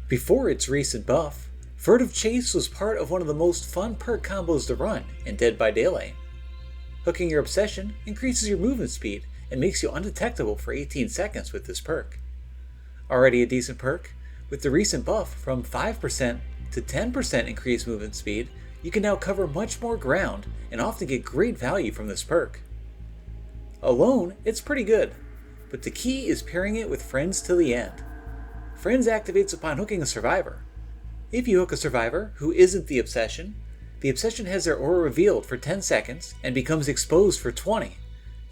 Before its recent buff, Furtive Chase was part of one of the most fun perk combos to run in Dead by Daylight. Hooking your Obsession increases your movement speed and makes you undetectable for 18 seconds with this perk. Already a decent perk, with the recent buff from 5% to 10% increased movement speed, you can now cover much more ground and often get great value from this perk. Alone, it's pretty good, but the key is pairing it with Friends Till the End. Friends activates upon hooking a survivor. If you hook a survivor who isn't the Obsession has their aura revealed for 10 seconds and becomes exposed for 20,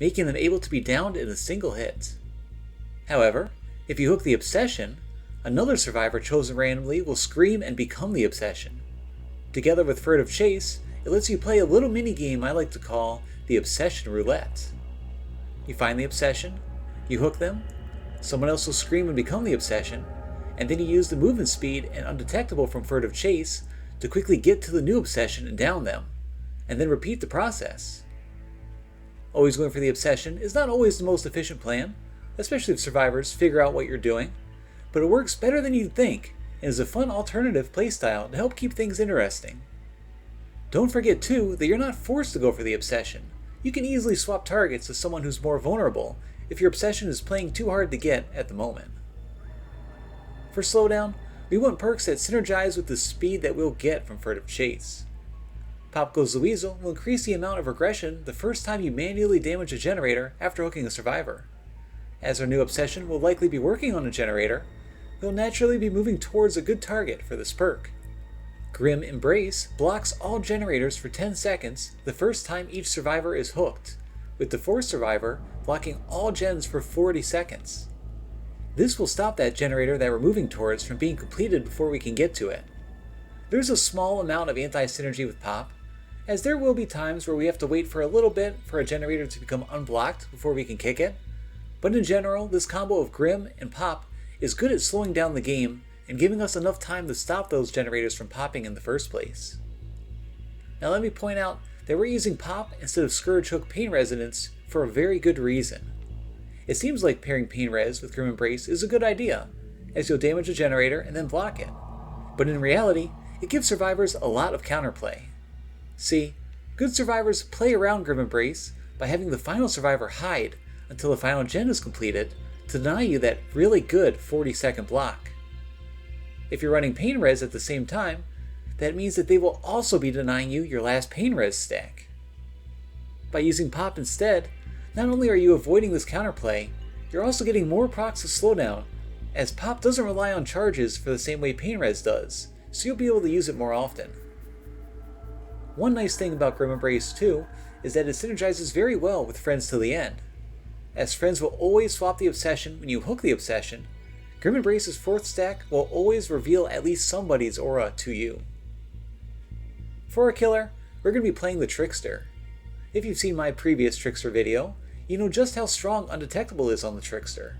making them able to be downed in a single hit. However, if you hook the Obsession, another survivor chosen randomly will scream and become the Obsession. Together with Furtive Chase, it lets you play a little mini game I like to call the Obsession Roulette. You find the Obsession, you hook them, someone else will scream and become the Obsession, and then you use the movement speed and undetectable from Furtive Chase to quickly get to the new Obsession and down them, and then repeat the process. Always going for the Obsession is not always the most efficient plan, especially if survivors figure out what you're doing, but it works better than you'd think and is a fun alternative playstyle to help keep things interesting. Don't forget too that you're not forced to go for the Obsession. You can easily swap targets to someone who's more vulnerable if your Obsession is playing too hard to get at the moment. For slowdown, we want perks that synergize with the speed that we'll get from Furtive Chase. Pop Goes the Weasel will increase the amount of regression the first time you manually damage a generator after hooking a survivor. As our new Obsession will likely be working on a generator, we'll naturally be moving towards a good target for this perk. Grim Embrace blocks all generators for 10 seconds the first time each survivor is hooked, with the fourth survivor blocking all gens for 40 seconds. This will stop that generator that we're moving towards from being completed before we can get to it. There's a small amount of anti-synergy with Pop, as there will be times where we have to wait for a little bit for a generator to become unblocked before we can kick it, but in general, this combo of Grim and Pop is good at slowing down the game and giving us enough time to stop those generators from popping in the first place. Now let me point out that we're using Pop instead of Scourge Hook Pain Resonance for a very good reason. It seems like pairing Pain Res with Grim Embrace is a good idea, as you'll damage a generator and then block it. But in reality, it gives survivors a lot of counterplay. See, good survivors play around Grim Embrace by having the final survivor hide until the final gen is completed to deny you that really good 40-second block. If you're running Pain Res at the same time, that means that they will also be denying you your last Pain Res stack. By using Pop instead, not only are you avoiding this counterplay, you're also getting more procs of slowdown, as Pop doesn't rely on charges for the same way Pain Res does, so you'll be able to use it more often. One nice thing about Grim Embrace too is that it synergizes very well with Friends Till the End. As Friends will always swap the Obsession when you hook the Obsession, Grim Embrace's fourth stack will always reveal at least somebody's aura to you. For our killer, we're going to be playing the Trickster. If you've seen my previous Trickster video, you know just how strong Undetectable is on the Trickster,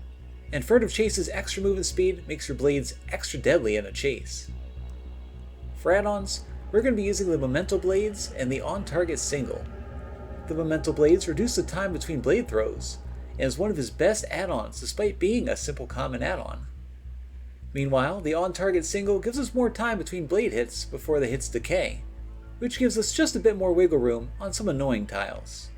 and Furtive Chase's extra movement speed makes your blades extra deadly in a chase. For add-ons, we're going to be using the Memento Blades and the On-Target Single. The Memento Blades reduce the time between blade throws, and is one of his best add-ons despite being a simple common add-on. Meanwhile, the On-Target Single gives us more time between blade hits before the hits decay, which gives us just a bit more wiggle room on some annoying tiles.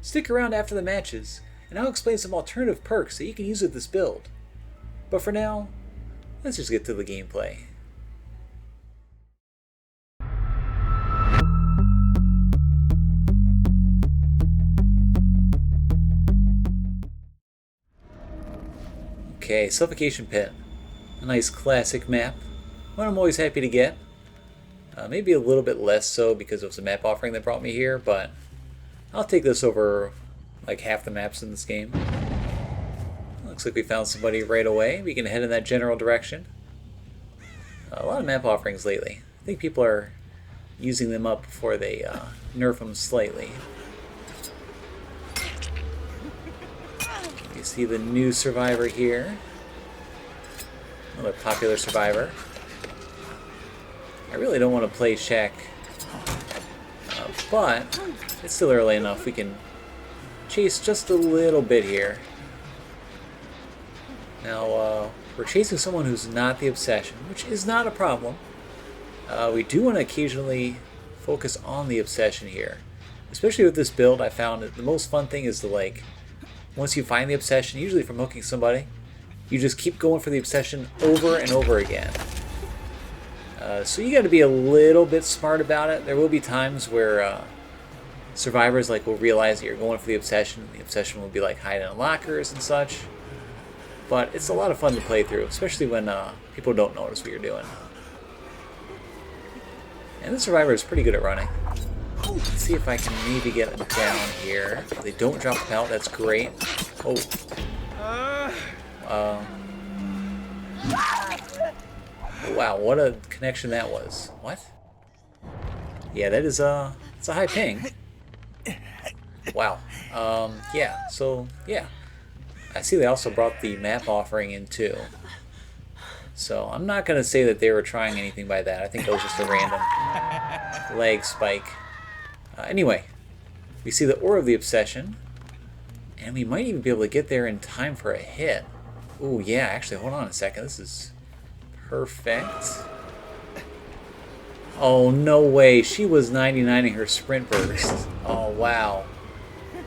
Stick around after the matches, and I'll explain some alternative perks that you can use with this build. But for now, let's just get to the gameplay. Okay, Suffocation Pit. A nice classic map, one I'm always happy to get. Maybe a little bit less so because of the map offering that brought me here, but I'll take this over like half the maps in this game. Looks like we found somebody right away. We can head in that general direction. A lot of map offerings lately. I think people are using them up before they nerf them slightly. You see the new survivor here. Another popular survivor. I really don't want to play Shaq, but it's still early enough. We can chase just a little bit here. Now, we're chasing someone who's not the Obsession, which is not a problem. We do want to occasionally focus on the Obsession here. Especially with this build, I found that the most fun thing is to, like, once you find the Obsession, usually from hooking somebody, you just keep going for the Obsession over and over again. So you got to be a little bit smart about it. There will be times where survivors will realize that you're going for the Obsession. The Obsession will be like hiding in lockers and such. But it's a lot of fun to play through, especially when people don't notice what you're doing. And the survivor is pretty good at running. Let's see if I can maybe get them down here. If they don't drop the pallet, that's great. Oh. Wow, what a connection that was. What? Yeah, that is it's a high ping. Wow. Yeah, so, yeah. I see they also brought the map offering in too. So I'm not going to say that they were trying anything by that. I think that was just a random lag spike. Anyway, we see the Ore of the Obsession. And we might even be able to get there in time for a hit. Ooh, yeah, actually, hold on a second. This is perfect. Oh, no way. She was 99ing her sprint burst. Oh, wow.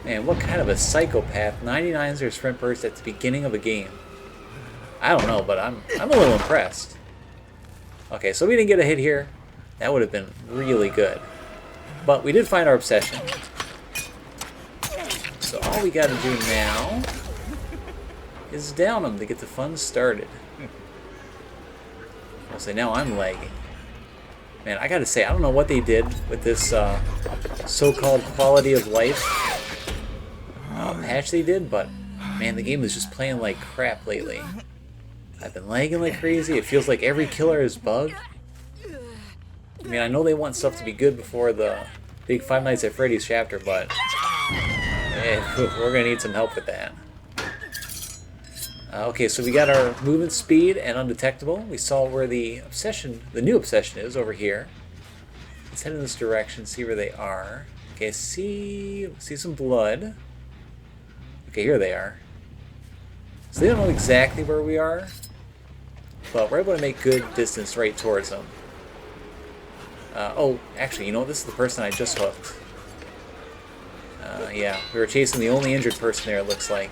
Man, what kind of a psychopath 99s her sprint burst at the beginning of a game? I don't know, but I'm a little impressed. Okay, so we didn't get a hit here. That would have been really good. But we did find our Obsession. So all we got to do now is down them to get the fun started. I'll say now I'm lagging. Man, I gotta say, I don't know what they did with this so-called quality of life patch they did, but man, the game is just playing like crap lately. I've been lagging like crazy. It feels like every killer is bugged. I mean, I know they want stuff to be good before the big Five Nights at Freddy's chapter, but we're gonna need some help with that. Okay, so we got our movement speed and undetectable. We saw where the Obsession, the new Obsession is over here. Let's head in this direction, see where they are. Okay, see some blood. Okay, here they are. So they don't know exactly where we are, but we're able to make good distance right towards them. Oh, actually, you know what? This is the person I just hooked. Yeah, we were chasing the only injured person there, it looks like.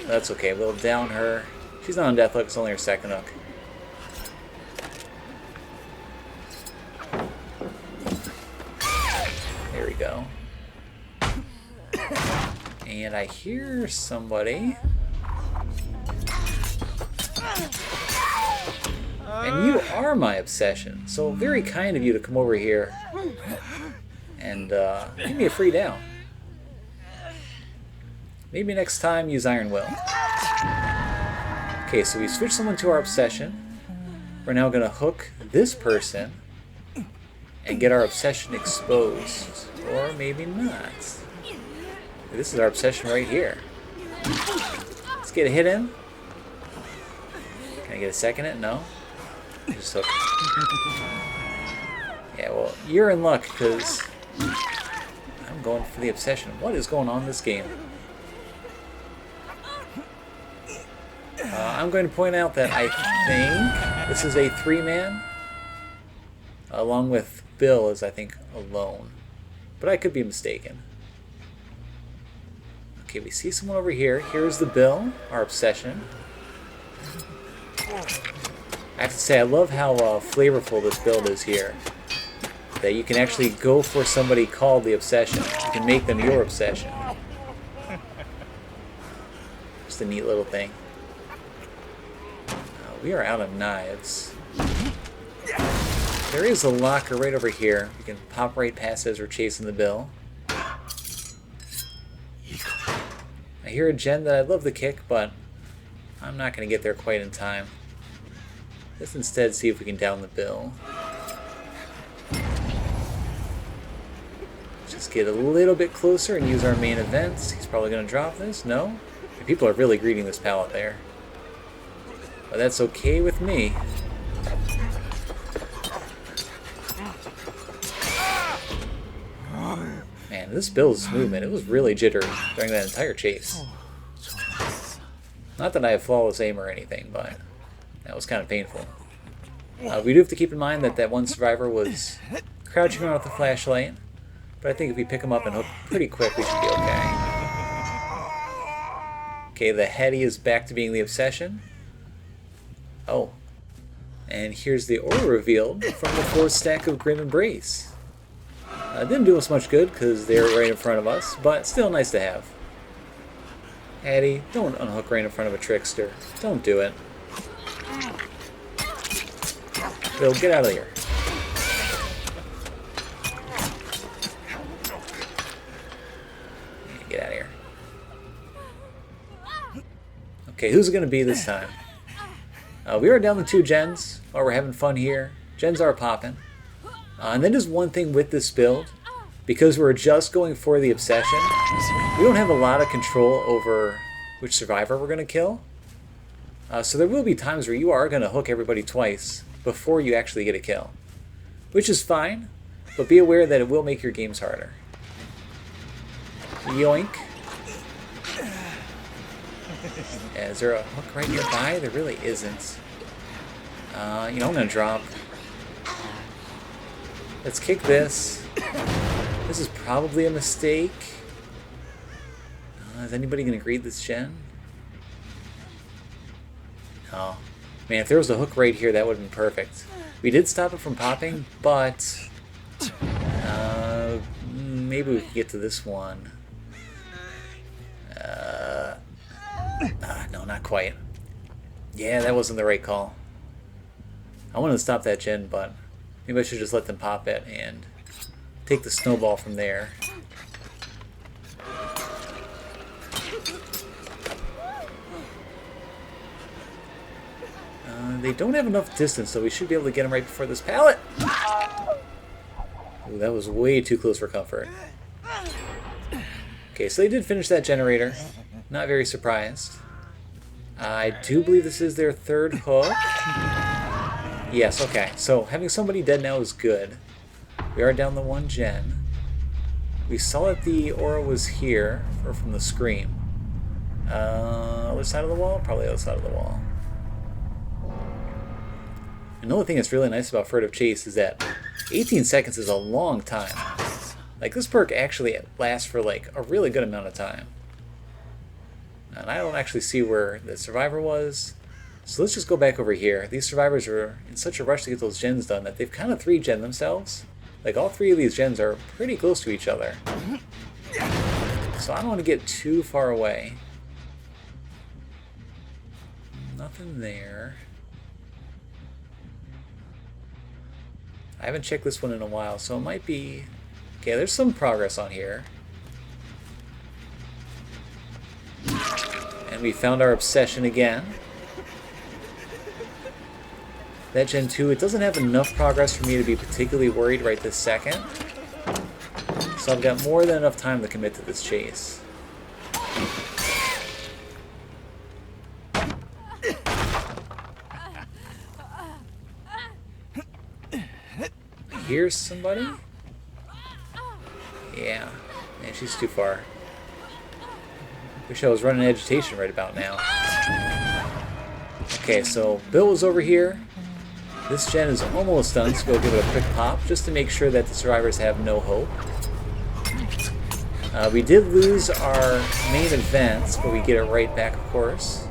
That's okay, we'll down her. She's not on death hook, it's only her second hook. There we go. And I hear somebody. And you are my Obsession, so very kind of you to come over here and give me a free down. Maybe next time use Iron Will. Okay, so we switched someone to our Obsession. We're now going to hook this person and get our Obsession exposed. Or maybe not. This is our Obsession right here. Let's get a hit in. Can I get a second hit? No? Just hook. Yeah, well, you're in luck because I'm going for the Obsession. What is going on in this game? I'm going to point out that I think this is a 3-man, along with Bill is, I think, alone. But I could be mistaken. Okay, we see someone over here. Here's the Bill, our Obsession. I have to say, I love how flavorful this build is here. That you can actually go for somebody called the Obsession. You can make them your Obsession. Just a neat little thing. We are out of knives. There is a locker right over here. We can pop right past as we're chasing the Bill. I hear a gen that I'd love to kick, but I'm not going to get there quite in time. Let's instead see if we can down the Bill. Just get a little bit closer and use our main events. He's probably going to drop this. No? People are really greeting this pallet there. But that's okay with me. Man, this Bill's movement, it was really jittery during that entire chase. Not that I have flawless aim or anything, but That was kind of painful. We do have to keep in mind that that one survivor was crouching around with the flashlight, but I think if we pick him up and hook pretty quick, we should be okay. Okay, the heady is back to being the obsession. Oh. And here's the aura revealed from the fourth stack of Grim Embrace. Didn't do us much good because they're right in front of us, but still nice to have. Hattie, don't unhook right in front of a trickster. Don't do it. Bill, get out of here. Get out of here. Okay, who's it going to be this time? We are down to 2 gens while we're having fun here. Gens are popping. And then there's one thing with this build. Because we're just going for the obsession, we don't have a lot of control over which survivor we're going to kill. So there will be times where you are going to hook everybody twice before you actually get a kill. Which is fine, but be aware that it will make your games harder. Yoink. Yeah, is there a hook right nearby? There really isn't. I'm going to drop. Let's kick this. This is probably a mistake. Is anybody going to greet this gen? No. Man, if there was a hook right here, that would have been perfect. We did stop it from popping, but maybe we can get to this one. No, not quite. Yeah, that wasn't the right call. I wanted to stop that gen, but maybe I should just let them pop it and take the snowball from there. They don't have enough distance, so we should be able to get them right before this pallet. Ooh, that was way too close for comfort. Okay, so they did finish that generator. Not very surprised. I do believe this is their third hook. Yes, okay. So having somebody dead now is good. We are down to 1 gen. We saw that the aura was here, or from the scream. Other side of the wall? Probably other side of the wall. Another thing that's really nice about Furtive Chase is that 18 seconds is a long time. Like, this perk actually lasts for like a really good amount of time. And I don't actually see where the survivor was. So let's just go back over here. These survivors are in such a rush to get those gens done that they've kind of 3-gen themselves. Like, all 3 of these gens are pretty close to each other. So I don't want to get too far away. Nothing there. I haven't checked this one in a while, so it might be... Okay, there's some progress on here. And we found our obsession again. That Gen 2, it doesn't have enough progress for me to be particularly worried right this second. So I've got more than enough time to commit to this chase. Here's somebody? Yeah. Man, she's too far. Wish I was running agitation right about now. Okay, so Bill was over here. This gen is almost done, so go give it a quick pop, just to make sure that the survivors have no hope. We did lose our main events, but we get it right back, of course.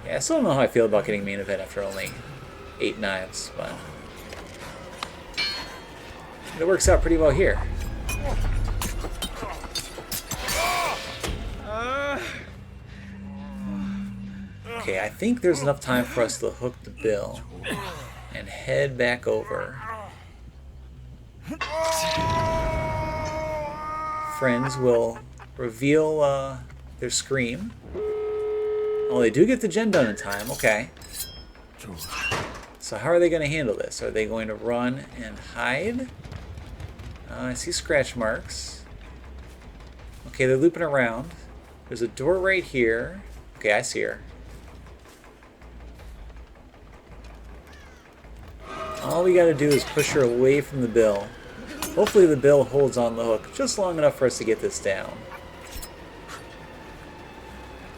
Yeah, I still don't know how I feel about getting main event after only 8 knives, but... it works out pretty well here. Okay, I think there's enough time for us to hook the Bill and head back over. Friends will reveal their scream. Oh, they do get the gen done in time. Okay. So how are they going to handle this? Are they going to run and hide? I see scratch marks. Okay, they're looping around. There's a door right here. Okay, I see her. All we gotta do is push her away from the Bill. Hopefully the Bill holds on the hook just long enough for us to get this down.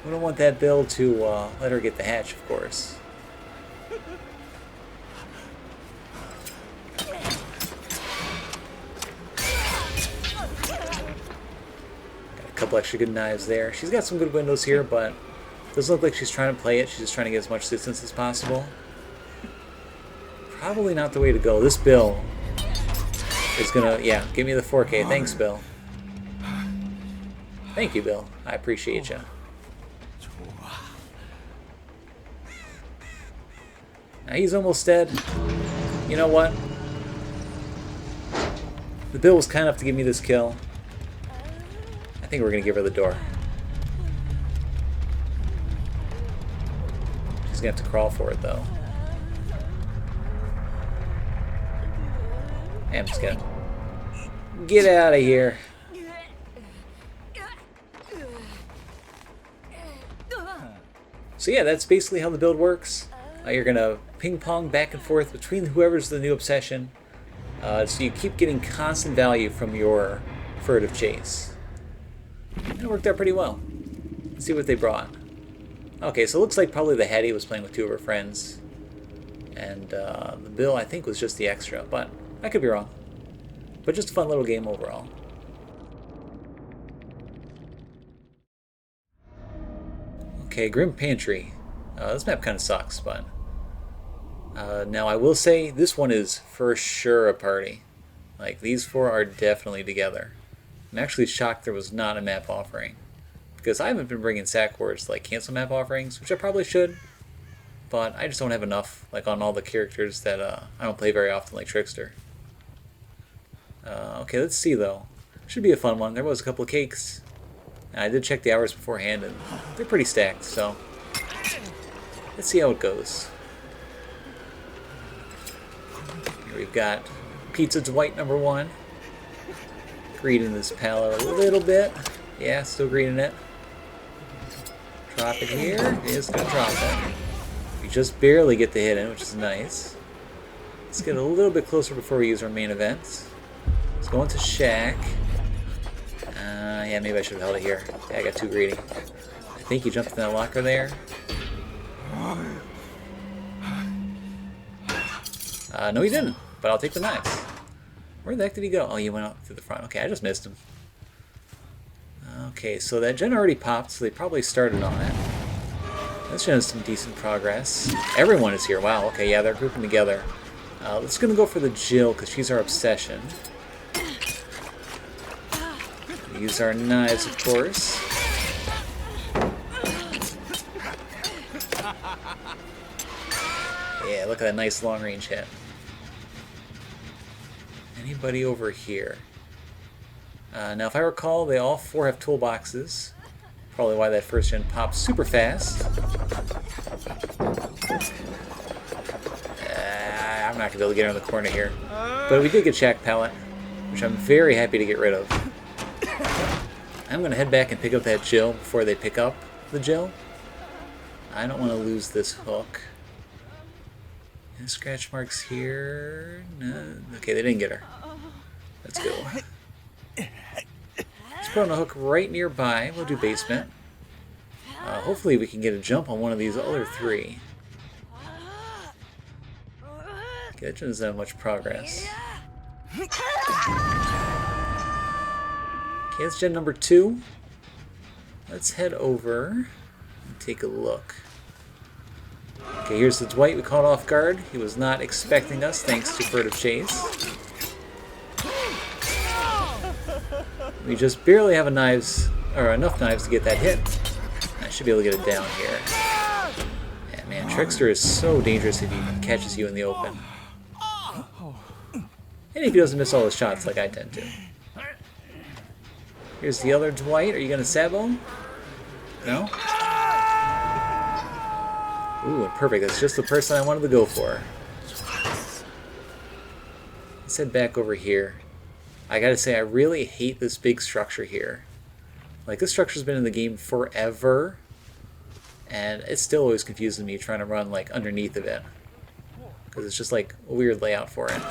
We don't want that Bill to let her get the hatch, of course. Got a couple extra good knives there. She's got some good windows here, but doesn't look like she's trying to play it. She's just trying to get as much distance as possible. Probably not the way to go. This Bill is gonna, yeah, give me the 4K. Thanks, Bill. Thank you, Bill. I appreciate you. Now he's almost dead. You know what? The Bill was kind enough to give me this kill. I think we're gonna give her the door. She's gonna have to crawl for it, though. I'm just gonna get out of here. So yeah, that's basically how the build works. You're gonna ping pong back and forth between whoever's the new obsession, so you keep getting constant value from your Furtive Chase. And it worked out pretty well. Let's see what they brought. Okay, so it looks like probably the Hattie was playing with two of her friends, and the Bill I think was just the extra, but I could be wrong. But just a fun little game overall. Okay, Grim Pantry. This map kind of sucks, but... now I will say, this one is for sure a party. Like, these four are definitely together. I'm actually shocked there was not a map offering. Because I haven't been bringing SAC Wars to, like, cancel map offerings, which I probably should. But I just don't have enough, like, on all the characters that I don't play very often, like Trickster. Okay, let's see, though. Should be a fun one. There was a couple of cakes. And I did check the hours beforehand, and they're pretty stacked, so let's see how it goes. Here we've got Pizza Dwight #1. Greeting this pallet a little bit. Yeah, still greeting it. Drop it here. It is going to drop it. We just barely get the hit in, which is nice. Let's get a little bit closer before we use our main event. Let's go into Shack. Yeah, maybe I should have held it here. Yeah, I got too greedy. I think he jumped in that locker there. No, he didn't. But I'll take the knives. Where the heck did he go? Oh, he went out through the front. Okay, I just missed him. Okay, so that gen already popped, so they probably started on it. That gen has some decent progress. Everyone is here. Wow, okay, yeah, they're grouping together. Let's gonna go for the Jill, because she's our obsession. Use our knives, of course. Yeah, look at that nice long-range hit. Anybody over here? Now, if I recall, they all four have toolboxes. Probably why that first gen pops super fast. I'm not going to be able to get her in the corner here. But we did get Shack Pallet, which I'm very happy to get rid of. I'm going to head back and pick up that Jill before they pick up the Jill. I don't want to lose this hook. Any scratch marks here? No. Okay, they didn't get her. Let's go. Let's put on a hook right nearby. We'll do basement. Hopefully we can get a jump on one of these other three. Okay, that doesn't have much progress. Okay, that's gen #2. Let's head over and take a look. Okay, here's the Dwight we caught off guard. He was not expecting us, thanks to Furtive Chase. We just barely have enough knives to get that hit. I should be able to get it down here. Yeah, man, Trickster is so dangerous if he catches you in the open. And if he doesn't miss all his shots like I tend to. Here's the other Dwight. Are you going to sabo him? No? Ooh, perfect. That's just the person I wanted to go for. Let's head back over here. I gotta say, I really hate this big structure here. Like, this structure's been in the game forever, and it still always confuses me trying to run, like, underneath of it. Because it's just, like, a weird layout for it.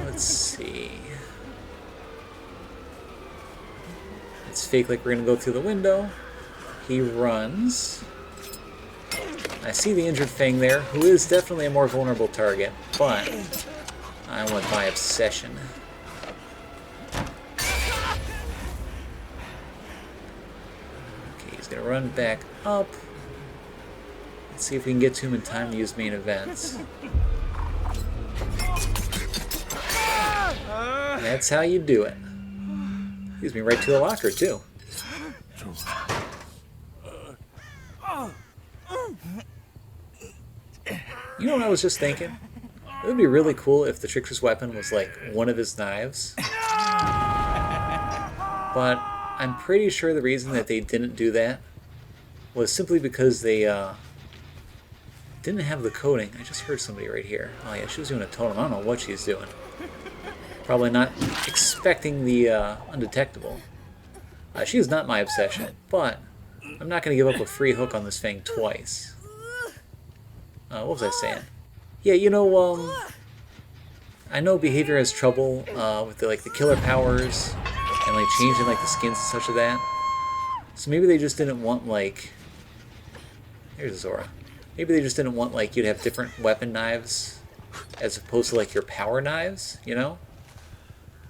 Let's see. Let's fake like we're gonna go through the window. He runs. I see the injured Fang there, who is definitely a more vulnerable target, but I want my obsession. Okay, he's gonna run back up. Let's see if we can get to him in time to use main events. That's how you do it. Leads me right to the locker, too. You know what I was just thinking? It would be really cool if the Trickster's weapon was like one of his knives. But I'm pretty sure the reason that they didn't do that was simply because they didn't have the coating. I just heard somebody right here. Oh yeah, she was doing a totem. I don't know what she's doing. Probably not expecting the undetectable. She is not my obsession, but I'm not going to give up a free hook on this Fang twice. What was I saying? Yeah, you know, I know Behavior has trouble with the killer powers and like changing like the skins and such of that. So maybe they just didn't want like... Here's Zora. Maybe they just didn't want like you'd have different weapon knives as opposed to like your power knives, you know?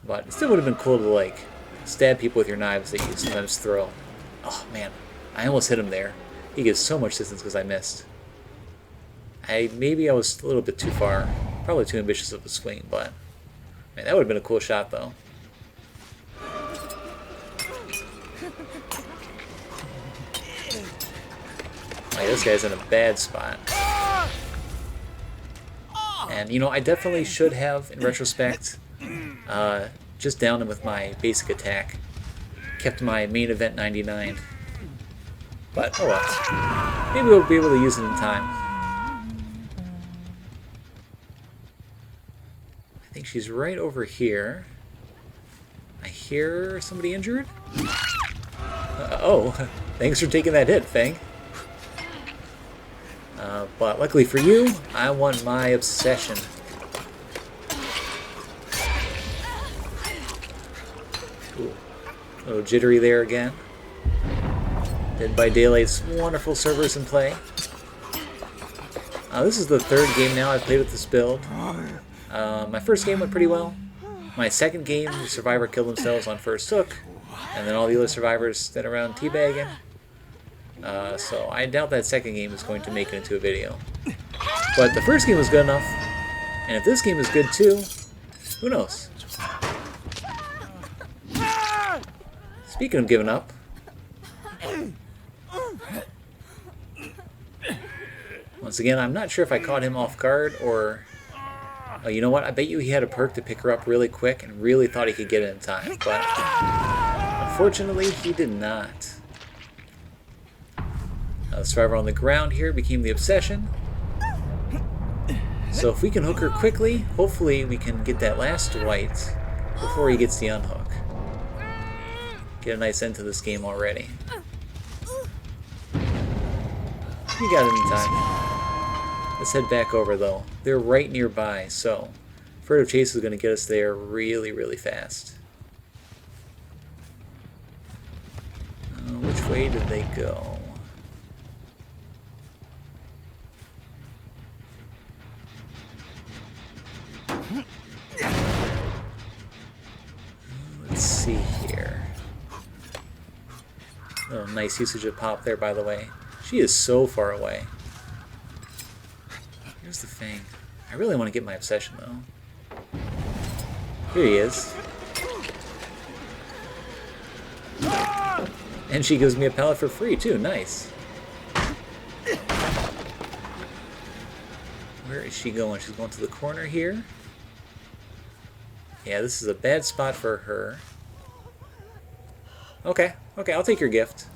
But it still would have been cool to like stab people with your knives that you sometimes throw. Oh man, I almost hit him there. He gives so much distance because I missed. Maybe I was a little bit too far. Probably too ambitious of a swing, but man, that would have been a cool shot though. Like, this guy's in a bad spot. And you know, I definitely should have, in retrospect, just downed him with my basic attack. Kept my main event 99. But, oh well. Maybe we'll be able to use it in time. I think she's right over here. I hear somebody injured? Oh, thanks for taking that hit, Fang. But luckily for you, I want my obsession. Ooh, a little jittery there again. Dead by Daylight's wonderful servers in play. This is the third game now I've played with this build. My first game went pretty well. My second game, the survivor killed themselves on first hook, and then all the other survivors stood around teabagging. So I doubt that second game is going to make it into a video. But the first game was good enough, and if this game is good too, who knows? Speaking of giving up, once again, I'm not sure if I caught him off guard or... Oh, you know what? I bet you he had a perk to pick her up really quick and really thought he could get it in time, but unfortunately he did not. The survivor on the ground here became the obsession. So if we can hook her quickly, hopefully we can get that last white before he gets the unhook. Get a nice end to this game already. You got it in time. Let's head back over though. They're right nearby, so Furtive Chase is going to get us there really, really fast. Which way did they go? Let's see here. Oh, nice usage of pop there, by the way. She is so far away. Here's the Fang. I really want to get my obsession, though. Here he is. And she gives me a pellet for free, too. Nice. Where is she going? She's going to the corner here. Yeah, this is a bad spot for her. Okay, I'll take your gift.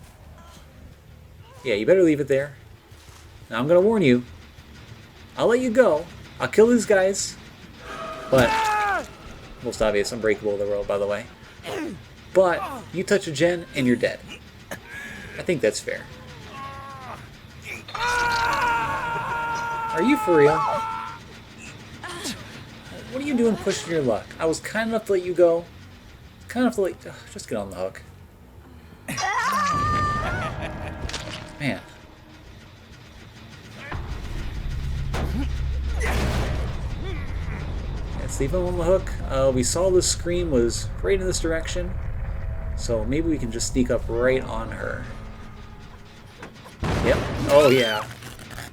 Yeah, you better leave it there. Now, I'm going to warn you. I'll let you go. I'll kill these guys. But, most obvious, unbreakable in the world, by the way. But, you touch a gen, and you're dead. I think that's fair. Are you for real? What are you doing pushing your luck? I was kind enough to let you go. Kind enough to let... just get on the hook. Man. Let's leave him on the hook. We saw the scream was right in this direction, so maybe we can just sneak up right on her. Yep. Oh yeah.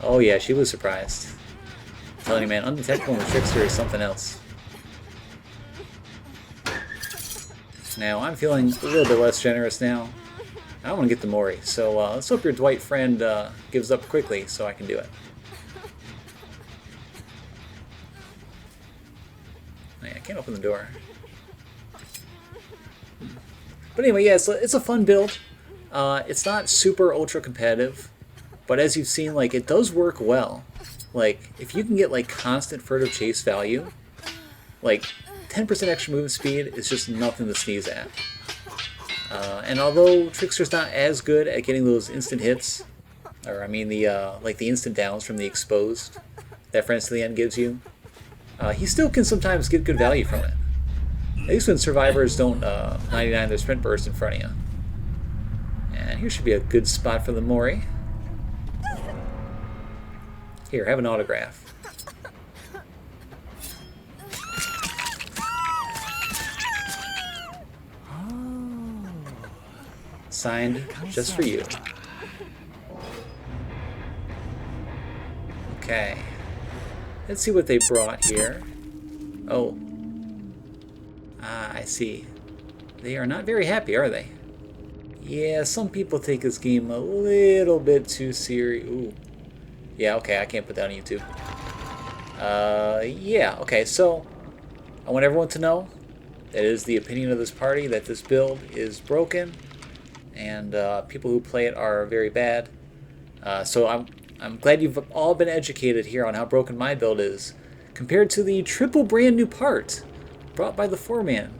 Oh yeah, she was surprised. I'm telling you, man, undetectable in the trickster is something else. Now, I'm feeling a little bit less generous now. I want to get the Mori, so let's hope your Dwight friend gives up quickly so I can do it. Oh, yeah, I can't open the door. But anyway, yeah, it's a fun build. It's not super ultra competitive, but as you've seen, like, it does work well. Like, if you can get like constant Furtive Chase value, like 10% extra movement speed is just nothing to sneeze at. And although Trickster's not as good at getting those instant hits, or I mean the like the instant downs from the exposed that Friends Til The End gives you, he still can sometimes get good value from it. At least when survivors don't 99 their sprint burst in front of you. And here should be a good spot for the Mori. Here, have an autograph. Signed just for you. Okay. Let's see what they brought here. Oh. Ah, I see. They are not very happy, are they? Yeah, some people take this game a little bit too serious. Ooh. Yeah, okay, I can't put that on YouTube. Yeah, okay, so I want everyone to know that it is the opinion of this party that this build is broken, and people who play it are very bad. So I'm glad you've all been educated here on how broken my build is, compared to the triple brand new part brought by the 4-man.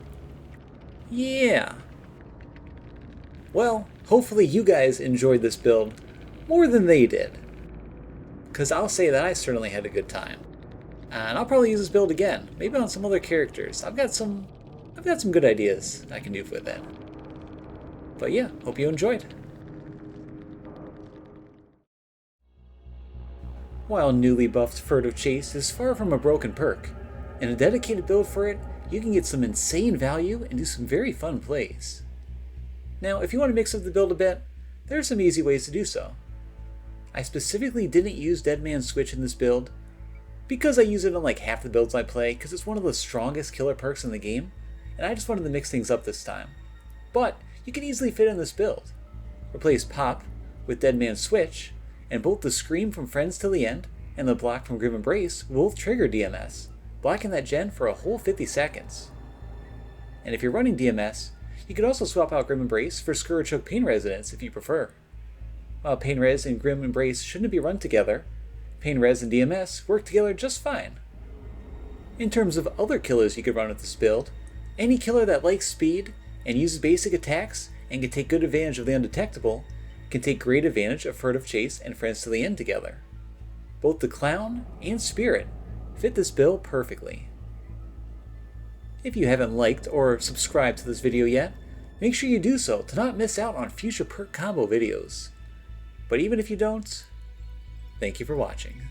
Yeah. Well, hopefully you guys enjoyed this build more than they did, because I'll say that I certainly had a good time. And I'll probably use this build again, maybe on some other characters. I've got some good ideas I can do with it. But yeah, hope you enjoyed. While newly buffed Furtive Chase is far from a broken perk, in a dedicated build for it, you can get some insane value and do some very fun plays. Now, if you want to mix up the build a bit, there are some easy ways to do so. I specifically didn't use Dead Man's Switch in this build, because I use it on like half the builds I play, because it's one of the strongest killer perks in the game, and I just wanted to mix things up this time. But you can easily fit in this build. Replace Pop with Dead Man's Switch, and both the Scream from Friends Till the End and the Block from Grim Embrace will both trigger DMS, blocking that gen for a whole 50 seconds. And if you're running DMS, you could also swap out Grim Embrace for Scourge Hook Pain Resonance if you prefer. While Pain Res and Grim Embrace shouldn't be run together, Pain Res and DMS work together just fine. In terms of other killers you could run with this build, any killer that likes speed and uses basic attacks and can take good advantage of the undetectable can take great advantage of Furtive Chase and Friends Till the End together. Both the Clown and Spirit fit this build perfectly. If you haven't liked or subscribed to this video yet, make sure you do so to not miss out on future perk combo videos. But even if you don't, thank you for watching.